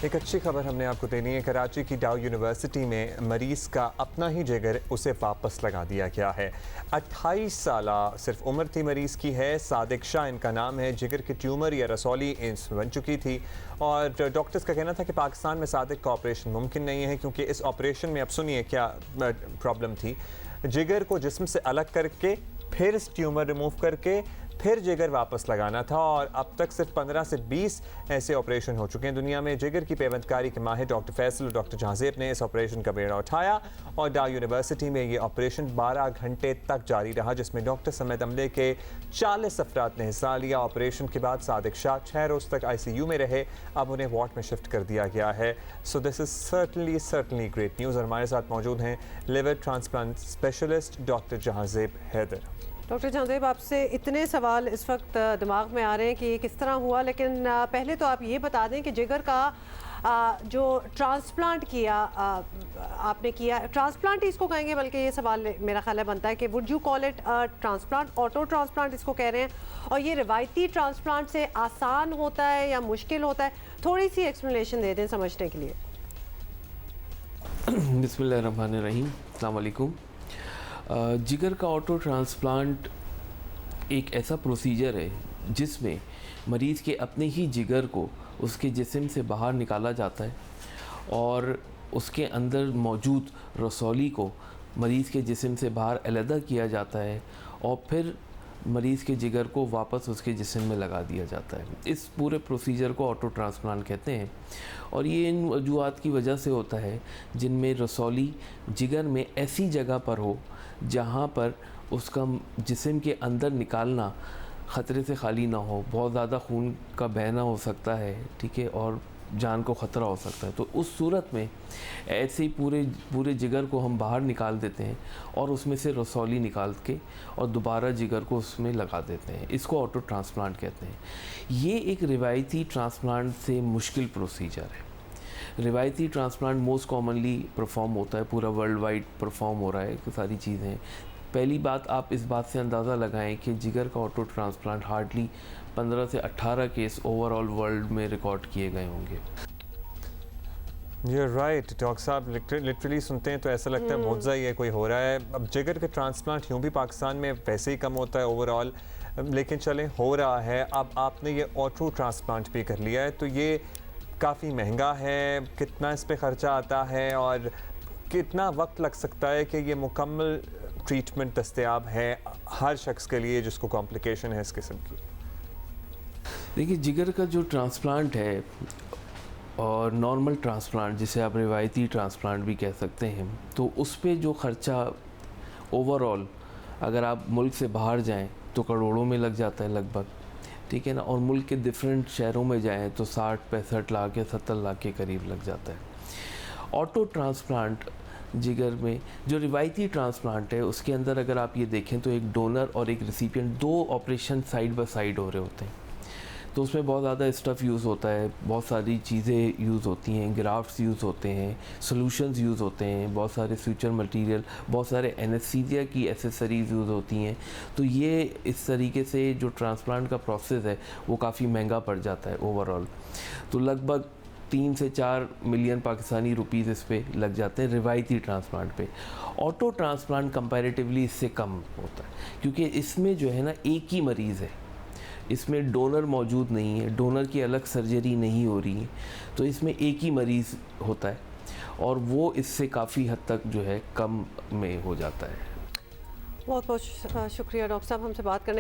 एक अच्छी खबर हमने आपको देनी है। कराची की डाउ यूनिवर्सिटी में मरीज का अपना ही जिगर उसे वापस लगा दिया गया है। 28 साल सिर्फ उम्र थी मरीज की है। सादिक शाह इनका नाम है। जिगर की ट्यूमर या रसौली बन चुकी थी और डॉक्टर्स का कहना था कि पाकिस्तान में सादिक का ऑपरेशन मुमकिन नहीं है, क्योंकि इस ऑपरेशन में, अब सुनिए क्या प्रॉब्लम थी, जिगर को जिस्म से अलग करके फिर इस ट्यूमर रिमूव करके फिर जिगर वापस लगाना था। और अब तक सिर्फ 15 से 20 ऐसे ऑपरेशन हो चुके हैं दुनिया में। जिगर की पेवंदकारी के माहिर डॉक्टर फैसल और डॉक्टर जहांजेब ने इस ऑपरेशन का बेड़ा उठाया और डाउ यूनिवर्सिटी में ये ऑपरेशन 12 घंटे तक जारी रहा, जिसमें डॉक्टर समेत अमले के 40 अफराद ने हिस्सा लिया। ऑपरेशन के बाद सादिक शाह 6 रोज़ तक ICU में रहे। अब उन्हें वार्ड में शिफ्ट कर दिया गया है। So this is certainly great news. और हमारे साथ मौजूद हैं liver transplant specialist doctor Jahanzeb Haider. Doctor Jahanzeb, आपसे इतने सवाल इस वक्त दिमाग में आ रहे हैं कि ये किस तरह हुआ, लेकिन पहले तो आप ये बता दें कि जिगर का जो ट्रांसप्लांट किया आपने किया, ट्रांसप्लांट ही इसको कहेंगे, बल्कि ये सवाल मेरा ख्याल है बनता है कि would you call it transplant, auto transplant इसको कह रहे हैं, और ये रिवायती ट्रांसप्लांट से आसान होता है या मुश्किल होता है? थोड़ी सी एक्सप्लेनेशन दे दें समझने के लिए। बिस्मिल्लाहिर्रहमानिर्रहीम, अस्सलाम वालेकुम। जिगर का ऑटो ट्रांसप्लांट एक ऐसा प्रोसीजर है जिसमें मरीज़ के अपने ही जिगर को उसके जिस्म से बाहर निकाला जाता है और उसके अंदर मौजूद रसौली को मरीज़ के जिस्म से बाहर अलहदा किया जाता है और फिर मरीज़ के जिगर को वापस उसके जिस्म में लगा दिया जाता है। इस पूरे प्रोसीजर को ऑटो ट्रांसप्लांट कहते हैं और ये इन वजूहात की वजह से होता है जिनमें रसौली जिगर में ऐसी जगह पर हो जहाँ पर उसका जिस्म के अंदर निकालना ख़तरे से खाली ना हो, बहुत ज़्यादा खून का बहना हो सकता है, ठीक है, और जान को ख़तरा हो सकता है। तो उस सूरत में ऐसे ही पूरे जिगर को हम बाहर निकाल देते हैं और उसमें से रसौली निकाल के और दोबारा जिगर को उसमें लगा देते हैं। इसको ऑटो ट्रांसप्लांट कहते हैं। ये एक रिवायती ट्रांसप्लांट से मुश्किल प्रोसीजर है। रिवायती ट्रांसप्लांट मोस्ट कॉमनली परफॉर्म होता है, पूरा वर्ल्ड वाइड परफॉर्म हो रहा है, सारी चीज़ें। पहली बात, आप इस बात से अंदाज़ा लगाएं कि जिगर का ऑटो ट्रांसप्लांट हार्डली 15 से 18 केस ओवरऑल वर्ल्ड में रिकॉर्ड किए गए होंगे। You're right, डॉक्टर साहब, लिटरली सुनते हैं तो ऐसा लगता है मुआवजा ही है कोई हो रहा है। अब जिगर के ट्रांसप्लांट यूँ भी पाकिस्तान में वैसे ही कम होता है ओवरऑल, लेकिन चलें हो रहा है। अब आपने ये ऑटो ट्रांसप्लांट भी कर लिया है, तो ये काफ़ी महंगा है। कितना इस पे ख़र्चा आता है और कितना वक्त लग सकता है कि ये मुकम्मल ट्रीटमेंट दस्तयाब है हर शख्स के लिए जिसको कॉम्प्लिकेशन है इस किस्म की? देखिए, जिगर का जो ट्रांसप्लांट है और नॉर्मल ट्रांसप्लांट, जिसे आप रिवायती ट्रांसप्लांट भी कह सकते हैं, तो उस पे जो ख़र्चा ओवरऑल अगर आप मुल्क से बाहर जाएं तो करोड़ों में लग जाता है लगभग, ठीक है ना, और मुल्क के डिफरेंट शहरों में जाएं तो 60-65 लाख या 70 लाख के करीब लग जाता है। ऑटो ट्रांसप्लांट जिगर में जो रिवायती ट्रांसप्लांट है उसके अंदर अगर आप ये देखें तो एक डोनर और एक रिसिपिएंट, दो ऑपरेशन साइड बाय साइड हो रहे होते हैं। तो उसमें बहुत ज़्यादा स्टफ़ यूज़ होता है, बहुत सारी चीज़ें यूज़ होती हैं, ग्राफ्ट्स यूज़ होते हैं, सॉल्यूशंस यूज़ होते हैं, बहुत सारे फ्यूचर मटेरियल, बहुत सारे एनेस्थीसिया की एसेसरीज़ यूज़ होती हैं। तो ये इस तरीके से जो ट्रांसप्लांट का प्रोसेस है वो काफ़ी महंगा पड़ जाता है ओवरऑल। तो लगभग 3 से 4 मिलियन पाकिस्तानी रुपीज़ इस पे लग जाते हैं रिवायती ट्रांसप्लांट पे। ऑटो ट्रांसप्लांट कंपैरेटिवली इससे कम होता है, क्योंकि इसमें जो है ना एक ही मरीज़ है, इसमें डोनर मौजूद नहीं है, डोनर की अलग सर्जरी नहीं हो रही है, तो इसमें एक ही मरीज़ होता है और वो इससे काफ़ी हद तक जो है कम में हो जाता है। बहुत बहुत शुक्रिया डॉक्टर साहब हमसे बात करने